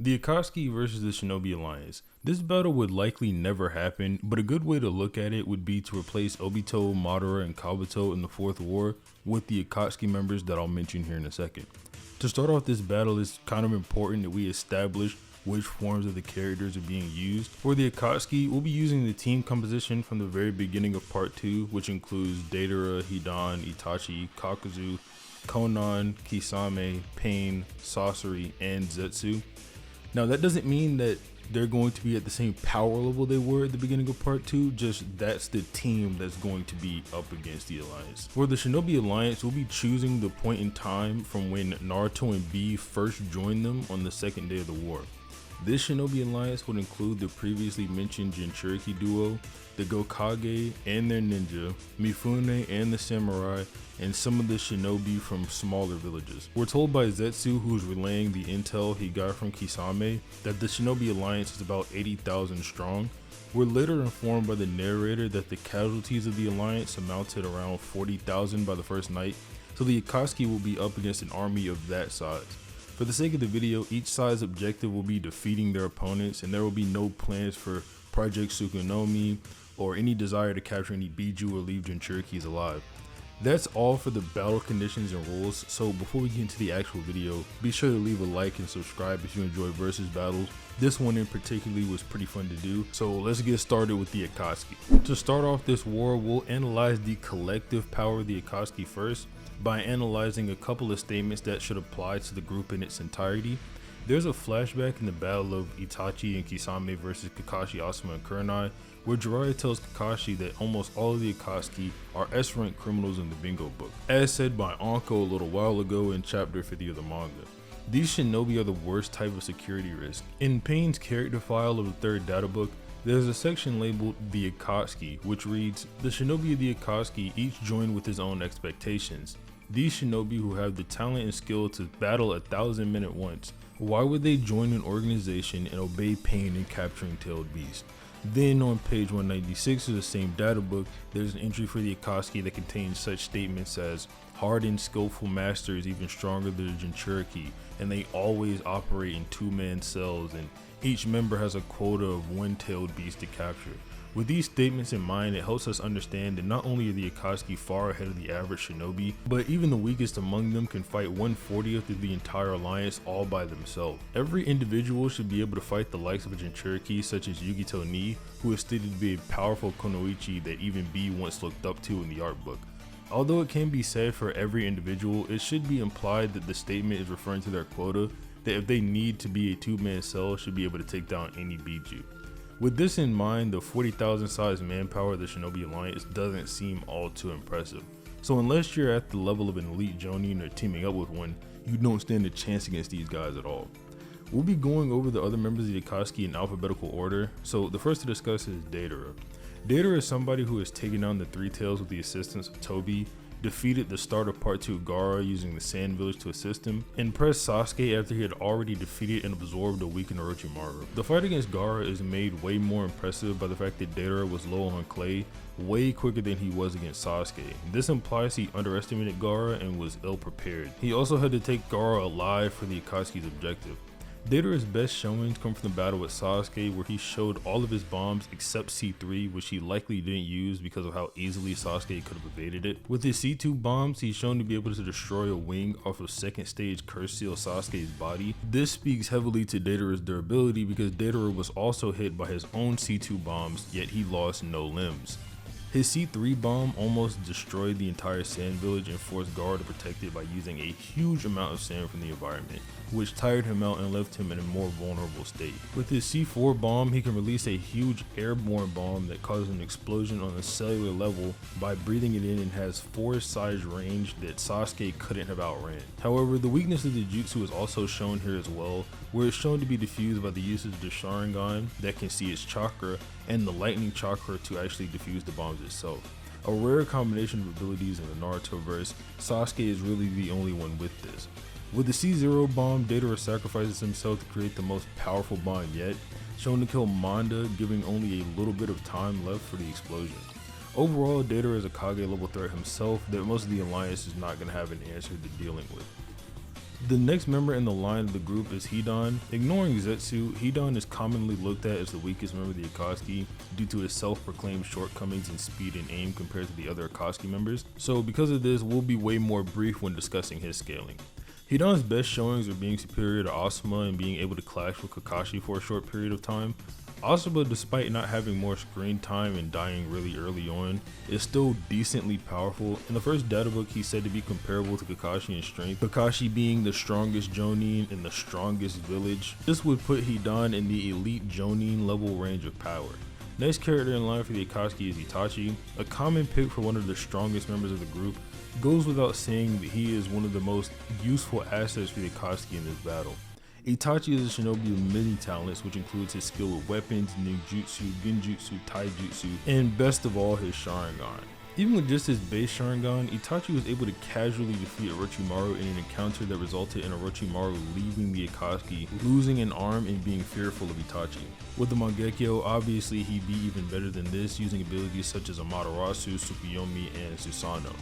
The Akatsuki versus the Shinobi Alliance. This battle would likely never happen, but a good way to look at it would be to replace Obito, Madara, and Kabuto in the Fourth War with the Akatsuki members that I'll mention here in a second. To start off this battle, it's kind of important that we establish which forms of the characters are being used. For the Akatsuki, we'll be using the team composition from the very beginning of part 2, which includes Deidara, Hedon, Hitachi, Kakuzu, Conan, Kisame, Pain, Sasori, and Zetsu. Now that doesn't mean that they're going to be at the same power level they were at the beginning of part 2, just that's the team that's going to be up against the Alliance. For the Shinobi Alliance, we'll be choosing the point in time from when Naruto and B first joined them on the second day of the war. This Shinobi Alliance would include the previously mentioned Jinchuriki duo, the Gokage and their ninja, Mifune and the samurai, and some of the shinobi from smaller villages. We're told by Zetsu, who's relaying the intel he got from Kisame, that the Shinobi Alliance is about 80,000 strong. We're later informed by the narrator that the casualties of the Alliance amounted around 40,000 by the first night, so the Akatsuki will be up against an army of that size. For the sake of the video, each side's objective will be defeating their opponents, and there will be no plans for Project Tsukunomi or any desire to capture any Biju or leave Jinchurikis alive. That's all for the battle conditions and rules, so before we get into the actual video, be sure to leave a like and subscribe if you enjoy versus battles. This one in particular was pretty fun to do, so let's get started with the Akatsuki. To start off this war, we'll analyze the collective power of the Akatsuki first by analyzing a couple of statements that should apply to the group in its entirety. There's a flashback in the battle of Itachi and Kisame versus Kakashi, Asuma, and Kurenai, where Jiraiya tells Kakashi that almost all of the Akatsuki are S-rank criminals in the bingo book, as said by Anko a little while ago in chapter 50 of the manga. These shinobi are the worst type of security risk. In Pain's character file of the third data book, there's a section labeled The Akatsuki, which reads, "The shinobi of the Akatsuki each join with his own expectations. These shinobi who have the talent and skill to battle 1,000 men at once, why would they join an organization and obey Pain in capturing Tailed Beast?" Then on page 196 of the same data book, there's an entry for the Akatsuki that contains such statements as, "Hardened, skillful master is even stronger than the Jinchuriki, and they always operate in two-man cells, and each member has a quota of one tailed beast to capture." With these statements in mind, it helps us understand that not only are the Akatsuki far ahead of the average shinobi, but even the weakest among them can fight 1/40th of the entire alliance all by themselves. Every individual should be able to fight the likes of a Jinchuriki such as Yugito Ni, who is stated to be a powerful konoichi that even B once looked up to in the art book. Although it can be said for every individual, it should be implied that the statement is referring to their quota, that if they need to be a two-man cell, should be able to take down any Biju. With this in mind, the 40,000 size manpower of the Shinobi Alliance doesn't seem all too impressive. So unless you're at the level of an elite Jonin or teaming up with one, you don't stand a chance against these guys at all. We'll be going over the other members of the Akatsuki in alphabetical order, so the first to discuss is Deidara. Deidara is somebody who has taken down the Three Tails with the assistance of Tobi, defeated the start of part 2 Gaara using the Sand Village to assist him, and pressed Sasuke after he had already defeated and absorbed a weakened Orochimaru. The fight against Gaara is made way more impressive by the fact that Deidara was low on clay way quicker than he was against Sasuke. This implies he underestimated Gaara and was ill prepared. He also had to take Gaara alive for the Akatsuki's objective. Deidara's best showings come from the battle with Sasuke, where he showed all of his bombs except C3, which he likely didn't use because of how easily Sasuke could have evaded it. With his C2 bombs, he's shown to be able to destroy a wing off of second stage Curse Seal Sasuke's body. This speaks heavily to Deidara's durability because Deidara was also hit by his own C2 bombs, yet he lost no limbs. His C3 bomb almost destroyed the entire sand village and forced Gaara to protect it by using a huge amount of sand from the environment, which tired him out and left him in a more vulnerable state. With his C4 bomb, he can release a huge airborne bomb that causes an explosion on a cellular level by breathing it in and has forest size range that Sasuke couldn't have outran. However, the weakness of the jutsu is also shown here as well, where it's shown to be diffused by the usage of the Sharingan that can see its chakra and the lightning chakra to actually diffuse the bombs itself. A rare combination of abilities in the Naruto verse, Sasuke is really the only one with this. With the C0 bomb, Deidara sacrifices himself to create the most powerful bomb yet, shown to kill Manda, giving only a little bit of time left for the explosion. Overall, Deidara is a Kage level threat himself that most of the Alliance is not going to have an answer to dealing with. The next member in the line of the group is Hedon. Ignoring Zetsu, Hedon is commonly looked at as the weakest member of the Akatsuki due to his self-proclaimed shortcomings in speed and aim compared to the other Akatsuki members. So because of this, we'll be way more brief when discussing his scaling. Hedon's best showings are being superior to Asuma and being able to clash with Kakashi for a short period of time. Asuma, despite not having more screen time and dying really early on, is still decently powerful. In the first data book, he's said to be comparable to Kakashi in strength, Kakashi being the strongest Jonin in the strongest village. This would put Hedon in the elite Jonin level range of power. Next character in line for the Akatsuki is Hitachi, a common pick for one of the strongest members of the group. Goes without saying that he is one of the most useful assets for the Akatsuki in this battle. Itachi is a shinobi with many talents, which includes his skill with weapons, ninjutsu, genjutsu, taijutsu, and best of all, his Sharingan. Even with just his base Sharingan, Itachi was able to casually defeat Orochimaru in an encounter that resulted in Orochimaru leaving the Akatsuki, losing an arm and being fearful of Itachi. With the Mangekyo, obviously he'd be even better than this, using abilities such as Amaterasu, Tsukuyomi, and Susanoo.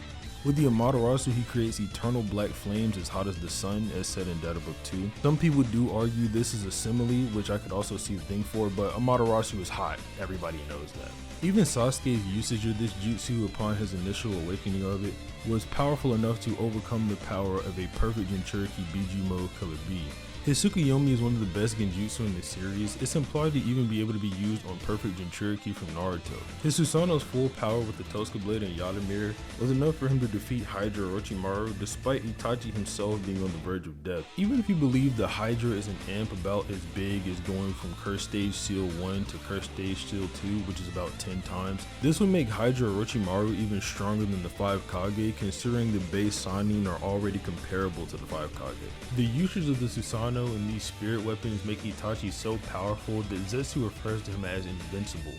With the Amaterasu, he creates eternal black flames as hot as the sun, as said in Data Book 2. Some people do argue this is a simile, which I could also see the thing for, but Amaterasu is hot, everybody knows that. Even Sasuke's usage of this jutsu upon his initial awakening of it was powerful enough to overcome the power of a perfect Jinchuriki Biju mode color B. His Tsukuyomi is one of the best genjutsu in the series. It's implied to even be able to be used on perfect Jinchuriki from Naruto. His Susanoo's full power with the Tosuka Blade and Yata Mirror was enough for him to defeat Hydra Orochimaru despite Itachi himself being on the verge of death. Even if you believe the Hydra is an amp about as big as going from Curse Stage Seal 1 to Curse Stage Seal 2, which is about 10 times, this would make Hydra Orochimaru even stronger than the 5 Kage, considering the base Sannin are already comparable to the 5 Kage. The usage of the Susanoo and these spirit weapons make Itachi so powerful that Zetsu refers to him as invincible.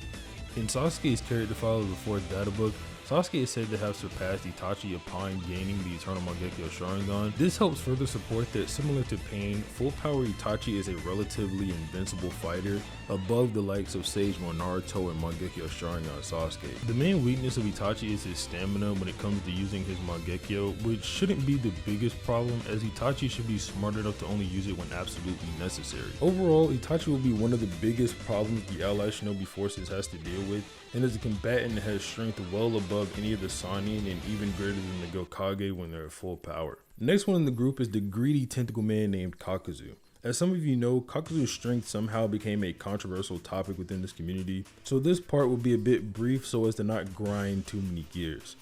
In Sasuke's character file of the 4th data book, Sasuke is said to have surpassed Itachi upon gaining the Eternal Mangekyo Sharingan. This helps further support that, similar to Pain, full power Itachi is a relatively invincible fighter, above the likes of Sage Mode Naruto and Mangekyo Sharingan Sasuke. The main weakness of Itachi is his stamina when it comes to using his Mangekyo, which shouldn't be the biggest problem, as Itachi should be smart enough to only use it when absolutely necessary. Overall, Itachi will be one of the biggest problems the allied shinobi forces has to deal with, and is a combatant that has strength well above any of the Sannin and even greater than the Gokage when they're at full power. The next one in the group is the greedy tentacle man named Kakuzu. As some of you know, Kakuzu's strength somehow became a controversial topic within this community, so this part will be a bit brief so as to not grind too many gears.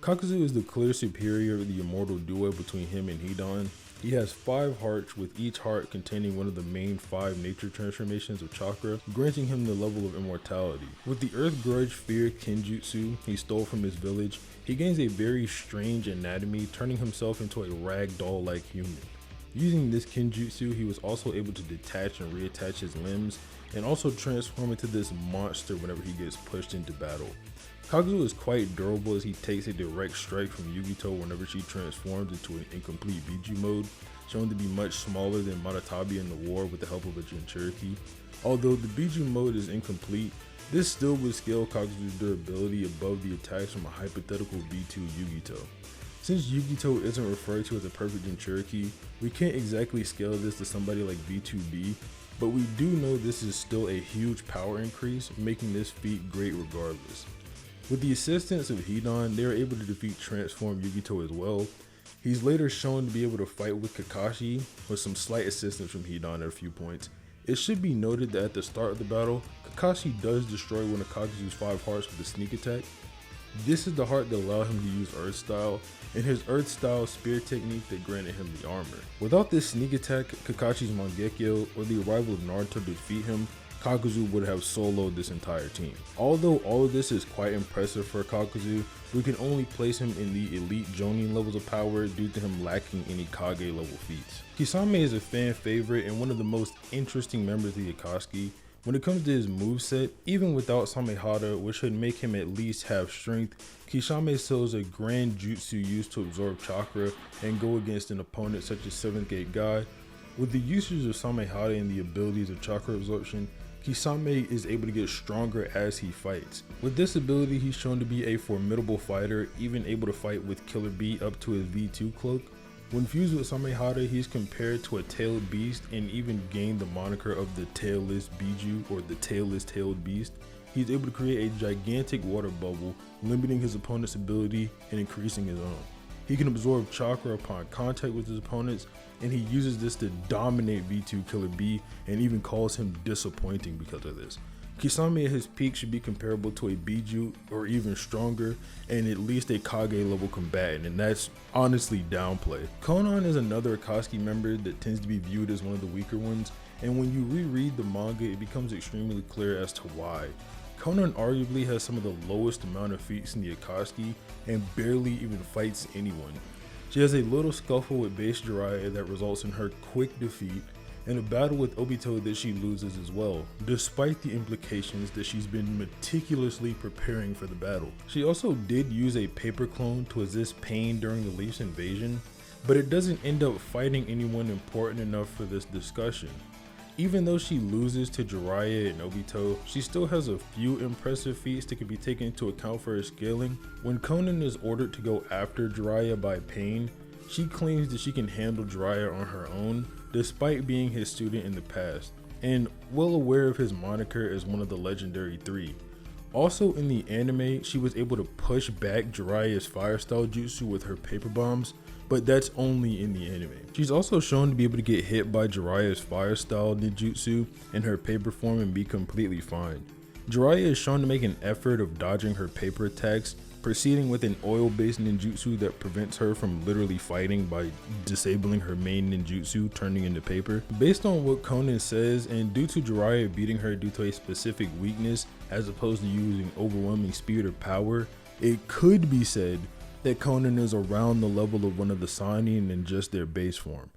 Kakuzu is the clear superior of the immortal duo between him and Hedon. He has 5 hearts, with each heart containing one of the main 5 nature transformations of chakra, granting him the level of immortality. With the Earth Grudge Fear Kenjutsu he stole from his village, he gains a very strange anatomy, turning himself into a ragdoll-like human. Using this Kenjutsu, he was also able to detach and reattach his limbs, and also transform into this monster whenever he gets pushed into battle. Kakuzu is quite durable as he takes a direct strike from Yugito whenever she transforms into an incomplete Biju mode, shown to be much smaller than Matatabi in the war with the help of a Jinchuriki. Although the Biju mode is incomplete, this still would scale Kakuzu's durability above the attacks from a hypothetical B2 Yugito. Since Yugito isn't referred to as a perfect Jinchuriki, we can't exactly scale this to somebody like B2B, but we do know this is still a huge power increase, making this feat great regardless. With the assistance of Hedon, they are able to defeat transformed Yugito as well. He's later shown to be able to fight with Kakashi, with some slight assistance from Hedon at a few points. It should be noted that at the start of the battle, Kakashi does destroy one of Kakuzu's 5 hearts with a sneak attack. This is the heart that allowed him to use Earth Style, and his Earth Style spear technique that granted him the armor. Without this sneak attack, Kakashi's Mangekyo, or the arrival of Naruto to defeat him, Kakuzu would have soloed this entire team. Although all of this is quite impressive for Kakuzu, we can only place him in the elite Jonin levels of power due to him lacking any Kage level feats. Kisame is a fan favorite and one of the most interesting members of the Akatsuki. When it comes to his moveset, even without Samehada, which should make him at least have strength, Kisame still is a grand jutsu used to absorb chakra and go against an opponent such as 7th Gate Guy. With the usage of Samehada and the abilities of chakra absorption, Kisame is able to get stronger as he fights. With this ability, he's shown to be a formidable fighter, even able to fight with Killer Bee up to his V2 cloak. When fused with Samehada, he's compared to a tailed beast and even gained the moniker of the tailless Biju, or the tailless tailed beast. He's able to create a gigantic water bubble, limiting his opponent's ability and increasing his own. He can absorb chakra upon contact with his opponents, and he uses this to dominate V2 Killer B and even calls him disappointing because of this. Kisame at his peak should be comparable to a Biju or even stronger, and at least a Kage level combatant, and that's honestly downplay. Conan is another Akatsuki member that tends to be viewed as one of the weaker ones, and when you reread the manga it becomes extremely clear as to why. Conan arguably has some of the lowest amount of feats in the Akatsuki and barely even fights anyone. She has a little scuffle with base Jiraiya that results in her quick defeat, and a battle with Obito that she loses as well, despite the implications that she's been meticulously preparing for the battle. She also did use a paper clone to assist Pain during the Leaf's invasion, but it doesn't end up fighting anyone important enough for this discussion. Even though she loses to Jiraiya and Obito, she still has a few impressive feats that can be taken into account for her scaling. When Conan is ordered to go after Jiraiya by Pain, she claims that she can handle Jiraiya on her own, despite being his student in the past, and well aware of his moniker as one of the legendary three. Also in the anime, she was able to push back Jiraiya's fire style jutsu with her paper bombs, but that's only in the anime. She's also shown to be able to get hit by Jiraiya's fire style ninjutsu in her paper form and be completely fine. Jiraiya is shown to make an effort of dodging her paper attacks, proceeding with an oil-based ninjutsu that prevents her from literally fighting by disabling her main ninjutsu, turning into paper. Based on what Conan says, and due to Jiraiya beating her due to a specific weakness as opposed to using overwhelming speed or power, it could be said that Conan is around the level of one of the Sannin in just their base form.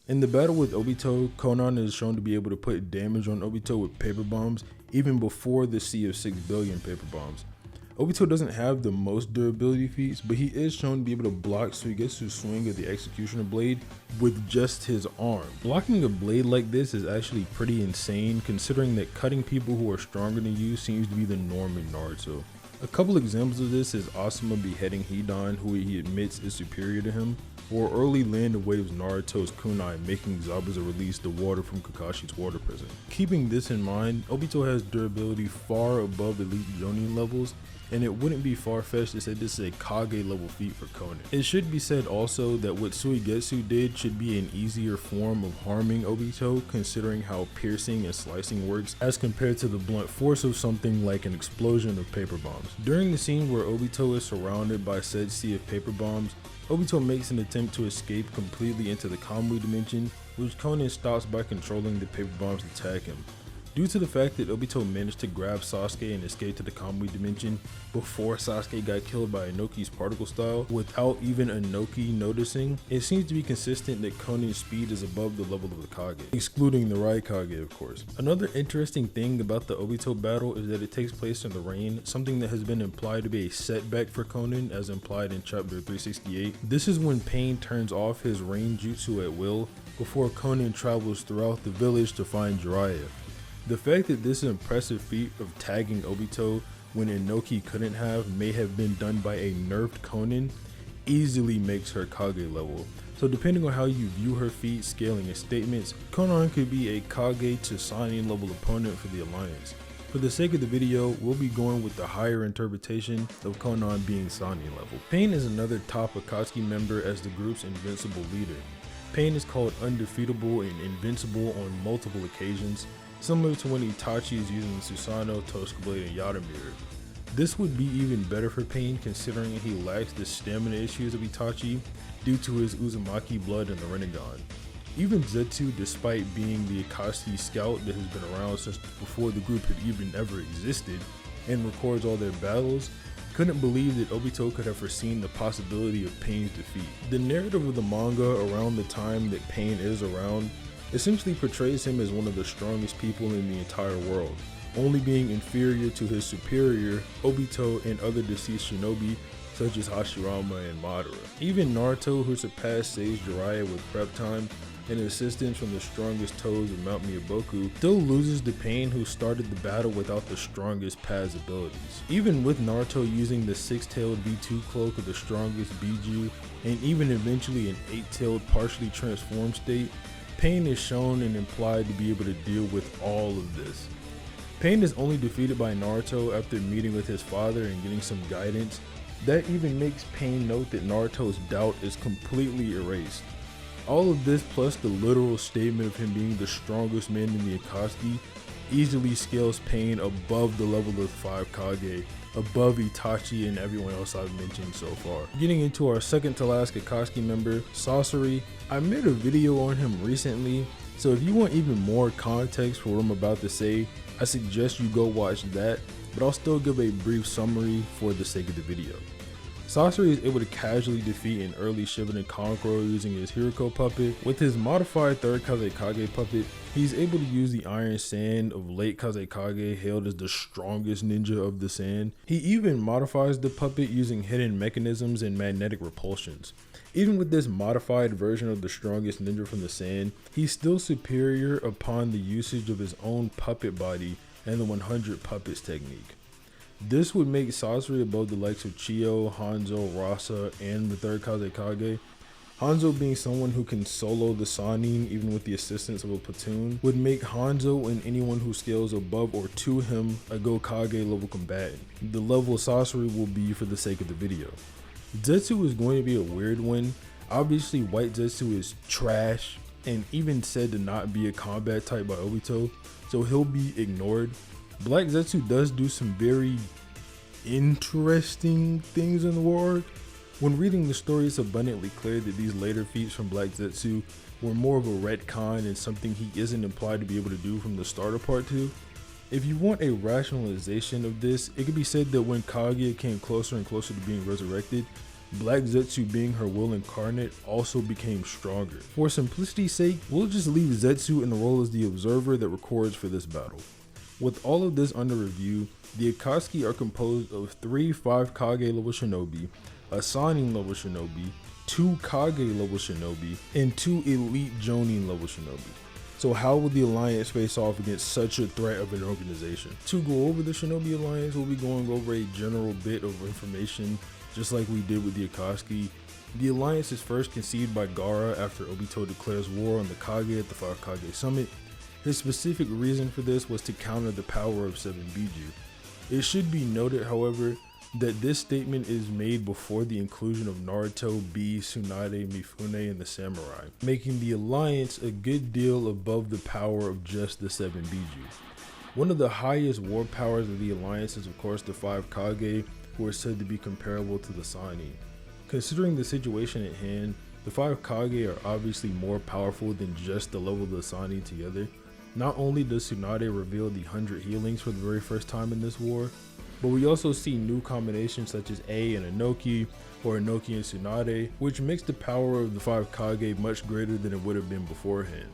In the battle with Obito, Conan is shown to be able to put damage on Obito with paper bombs even before the sea of 6 billion paper bombs. Obito doesn't have the most durability feats, but he is shown to be able to block Suigetsu's swing of the Executioner Blade with just his arm. Blocking a blade like this is actually pretty insane, considering that cutting people who are stronger than you seems to be the norm in Naruto. A couple examples of this is Asuma beheading Hedon, who he admits is superior to him, or early Land of Waves Naruto's kunai making Zabuza release the water from Kakashi's water prison. Keeping this in mind, Obito has durability far above elite Jonin levels, and it wouldn't be far-fetched to say this is a Kage level feat for Conan. It should be said also that what Suigetsu did should be an easier form of harming Obito, considering how piercing and slicing works as compared to the blunt force of something like an explosion of paper bombs. During the scene where Obito is surrounded by said sea of paper bombs, Obito makes an attempt to escape completely into the Kamui dimension, which Conan stops by controlling the paper bombs to attack him. Due to the fact that Obito managed to grab Sasuke and escape to the Kamui dimension before Sasuke got killed by Inoki's particle style without even Inoki noticing, it seems to be consistent that Conan's speed is above the level of the Kage, excluding the Raikage of course. Another interesting thing about the Obito battle is that it takes place in the rain, something that has been implied to be a setback for Conan as implied in chapter 368. This is when Pain turns off his rain jutsu at will before Conan travels throughout the village to find Jiraiya. The fact that this impressive feat of tagging Obito when Inoki couldn't have may have been done by a nerfed Conan easily makes her Kage level. So depending on how you view her feat, scaling, and statements, Conan could be a Kage to Sannin level opponent for the Alliance. For the sake of the video, we'll be going with the higher interpretation of Conan being Sannin level. Pain is another top Akatsuki member as the group's invincible leader. Pain is called undefeatable and invincible on multiple occasions, similar to when Hitachi is using Susanoo, Tosca Blade, and Yata Mirror. This would be even better for Pain considering he lacks the stamina issues of Hitachi due to his Uzumaki blood and the Rinnegan. Even Zetsu, despite being the Akatsuki scout that has been around since before the group had even ever existed and records all their battles, couldn't believe that Obito could have foreseen the possibility of Pain's defeat. The narrative of the manga around the time that Pain is around essentially portrays him as one of the strongest people in the entire world, only being inferior to his superior, Obito, and other deceased shinobi such as Hashirama and Madara. Even Naruto, who surpassed Sage Jiraiya with prep time, and assistance from the strongest toes of Mount Miyaboku, still loses to Pain, who started the battle without the strongest Paz abilities. Even with Naruto using the 6-tailed V2 cloak of the strongest Biju, and even eventually an 8-tailed partially transformed state, Pain is shown and implied to be able to deal with all of this. Pain is only defeated by Naruto after meeting with his father and getting some guidance. That even makes Pain note that Naruto's doubt is completely erased. All of this, plus the literal statement of him being the strongest man in the Akatsuki, easily scales Pain above the level of the 5 Kage, above Itachi and everyone else I've mentioned so far. Getting into our second to last Akatsuki member, Sasori. I made a video on him recently, so if you want even more context for what I'm about to say, I suggest you go watch that, but I'll still give a brief summary for the sake of the video. Sasori is able to casually defeat an early Shippuden Kankuro using his Hiriko puppet. With his modified third Kazekage puppet, he's able to use the Iron Sand of late Kazekage, hailed as the strongest ninja of the sand. He even modifies the puppet using hidden mechanisms and magnetic repulsions. Even with this modified version of the strongest ninja from the sand, he's still superior upon the usage of his own puppet body and the 100 puppets technique. This would make Sasori above the likes of Chiyo, Hanzo, Rasa, and the third Kazekage. Hanzo, being someone who can solo the Sannin even with the assistance of a platoon, would make Hanzo and anyone who scales above or to him a Gokage level combatant. The level Sasori will be for the sake of the video. Zetsu is going to be a weird one. Obviously, White Zetsu is trash and even said to not be a combat type by Obito, so he'll be ignored. Black Zetsu does do some very interesting things in the war arc. When reading the story, it's abundantly clear that these later feats from Black Zetsu were more of a retcon and something he isn't implied to be able to do from the start of part 2. If you want a rationalization of this, it could be said that when Kaguya came closer and closer to being resurrected, Black Zetsu, being her will incarnate, also became stronger. For simplicity's sake, we'll just leave Zetsu in the role as the observer that records for this battle. With all of this under review, the Akatsuki are composed of 3 5 Kage level shinobi, a Sannin level shinobi, 2 Kage level shinobi, and 2 elite Jonin level shinobi. So how will the Alliance face off against such a threat of an organization? To go over the Shinobi Alliance, we'll be going over a general bit of information, just like we did with the Akatsuki. The Alliance is first conceived by Gaara after Obito declares war on the Kage at the 5 Kage Summit. His specific reason for this was to counter the power of 7 Biju. It should be noted, however, that this statement is made before the inclusion of Naruto, B, Tsunade, Mifune, and the Samurai, making the Alliance a good deal above the power of just the 7 Biju. One of the highest war powers of the Alliance is of course the 5 Kage, who are said to be comparable to the Sannin. Considering the situation at hand, the 5 Kage are obviously more powerful than just the level of the Sannin together. Not only does Tsunade reveal the 100 healings for the very first time in this war, but we also see new combinations such as A and Inoki, or Inoki and Tsunade, which makes the power of the 5 Kage much greater than it would have been beforehand.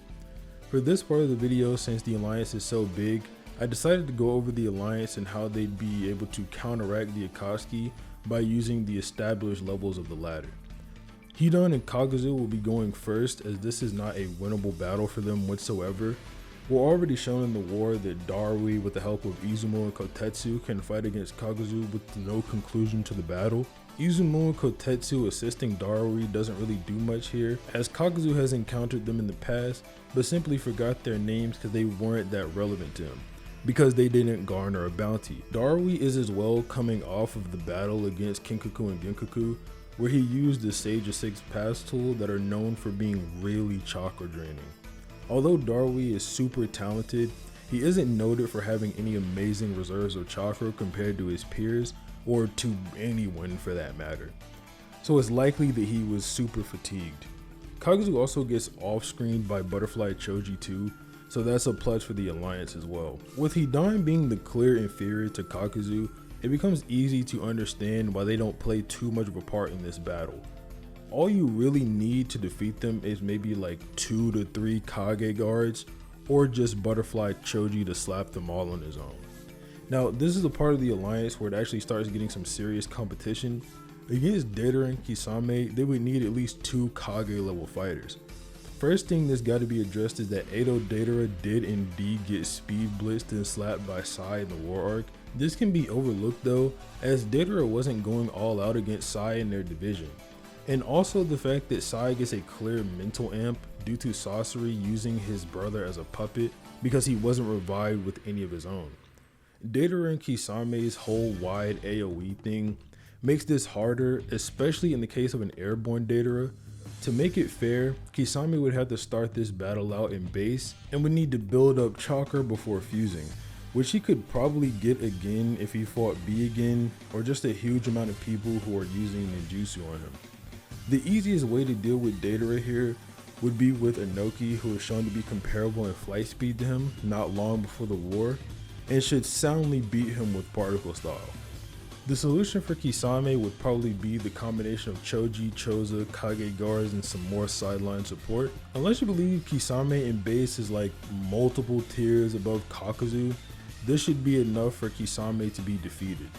For this part of the video, since the Alliance is so big, I decided to go over the Alliance and how they'd be able to counteract the Akatsuki by using the established levels of the ladder. Hedon and Kaguzu will be going first, as this is not a winnable battle for them whatsoever. We're already shown in the war that Darui, with the help of Izumo and Kotetsu, can fight against Kaguzu with no conclusion to the battle. Izumo and Kotetsu assisting Darui doesn't really do much here, as Kaguzu has encountered them in the past, but simply forgot their names because they weren't that relevant to him, because they didn't garner a bounty. Darui is as well coming off of the battle against Kinkaku and Genkaku, where he used the Sage of 6 Paths tool that are known for being really chakra draining. Although Darui is super talented, he isn't noted for having any amazing reserves of chakra compared to his peers, or to anyone for that matter. So it's likely that he was super fatigued. Kaguzu also gets off-screened by Butterfly Choji too, so that's a plus for the Alliance as well. With Hedon being the clear inferior to Kakuzu, it becomes easy to understand why they don't play too much of a part in this battle. All you really need to defeat them is maybe like 2 to 3 Kage guards, or just Butterfly Choji to slap them all on his own. Now, this is a part of the Alliance where it actually starts getting some serious competition. Against Deidara and Kisame, they would need at least 2 Kage level fighters. First thing that's got to be addressed is that Edo Datara did indeed get speed blitzed and slapped by Sai in the war arc. This can be overlooked though, as Datara wasn't going all out against Sai in their division. And also the fact that Sai gets a clear mental amp due to Sasori using his brother as a puppet because he wasn't revived with any of his own. Datara and Kisame's whole wide AoE thing makes this harder, especially in the case of an airborne Datara. To make it fair, Kisame would have to start this battle out in base and would need to build up chakra before fusing, which he could probably get again if he fought B again, or just a huge amount of people who are using ninjutsu on him. The easiest way to deal with Datara here would be with Inoki, who is shown to be comparable in flight speed to him not long before the war, and should soundly beat him with particle style. The solution for Kisame would probably be the combination of Choji, Choza, Kage guards, and some more sideline support. Unless you believe Kisame in base is like multiple tiers above Kakuzu, this should be enough for Kisame to be defeated.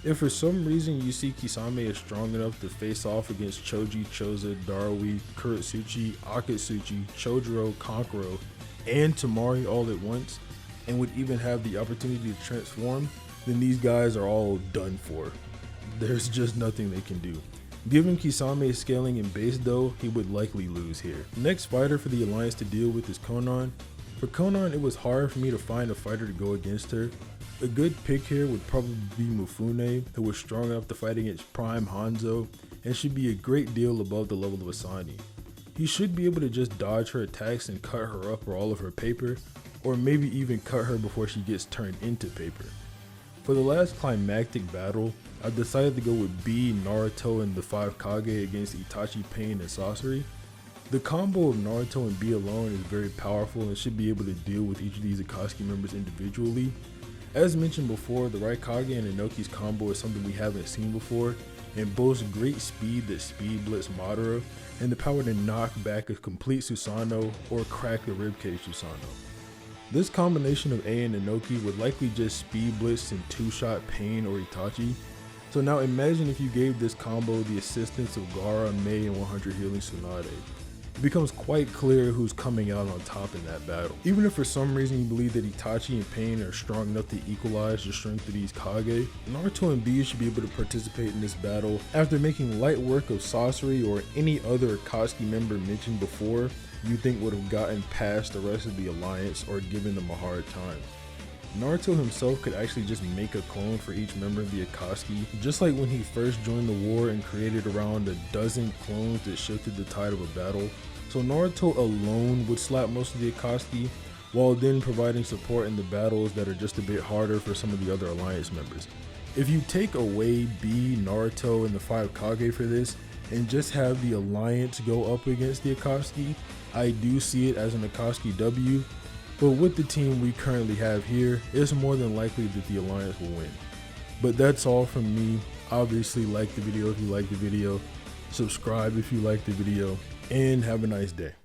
If for some reason you see Kisame is strong enough to face off against Choji, Choza, Darui, Kuretsuchi, Akatsuki, Chojuro, Kankuro, and Tamari all at once, and would even have the opportunity to transform, then these guys are all done for. There's just nothing they can do. Given Kisame's scaling in base though, he would likely lose here. Next fighter for the Alliance to deal with is Conan. For Conan, it was hard for me to find a fighter to go against her. A good pick here would probably be Mifune, who was strong enough to fight against Prime Hanzo and should be a great deal above the level of Asani. He should be able to just dodge her attacks and cut her up or all of her paper, or maybe even cut her before she gets turned into paper. For the last climactic battle, I've decided to go with B, Naruto, and the 5 Kage against Itachi, Pain, and Sasori. The combo of Naruto and B alone is very powerful and should be able to deal with each of these Akatsuki members individually. As mentioned before, the Raikage and Inoki's combo is something we haven't seen before, and boasts great speed that speed blitz Madara, and the power to knock back a complete Susanoo or crack the ribcage Susanoo. This combination of A and Inoki would likely just speed blitz and two-shot Pain or Itachi. So now imagine if you gave this combo the assistance of Gaara, Mei, and 100 healing Tsunade. It becomes quite clear who's coming out on top in that battle. Even if for some reason you believe that Itachi and Pain are strong enough to equalize the strength of these Kage, Naruto and B should be able to participate in this battle after making light work of Sasori or any other Akatsuki member mentioned before you think would have gotten past the rest of the Alliance or given them a hard time. Naruto himself could actually just make a clone for each member of the Akatsuki, just like when he first joined the war and created around a dozen clones that shifted the tide of a battle. So Naruto alone would slap most of the Akatsuki, while then providing support in the battles that are just a bit harder for some of the other Alliance members. If you take away B, Naruto, and the 5 Kage for this, and just have the Alliance go up against the Akatsuki, I do see it as an Akatsuki W, but with the team we currently have here, it's more than likely that the Alliance will win. But that's all from me. Obviously like the video if you like the video, subscribe if you like the video, and have a nice day.